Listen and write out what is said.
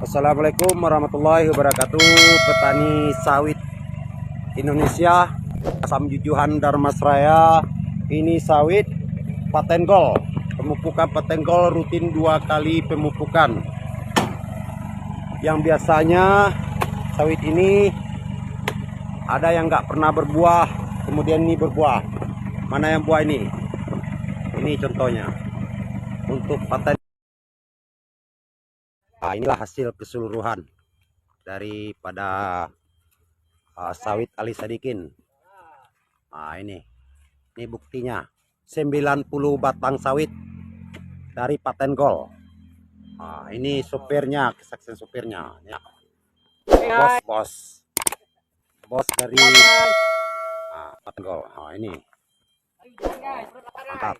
Assalamualaikum warahmatullahi wabarakatuh. Petani sawit Indonesia, Asam Jujuhan Darmasraya. Ini sawit paten gol. Pemupukan paten gol rutin 2 kali pemupukan. Yang biasanya sawit ini ada yang nggak pernah berbuah, kemudian ini berbuah. Mana yang buah ini? Ini contohnya untuk paten. Nah, inilah hasil keseluruhan daripada sawit Ali Sadikin. Nah, ini buktinya 90 batang sawit dari paten gol. Nah, ini sopirnya, kesaksian sopirnya ya. Bos dari paten gol. Nah, ini mantap.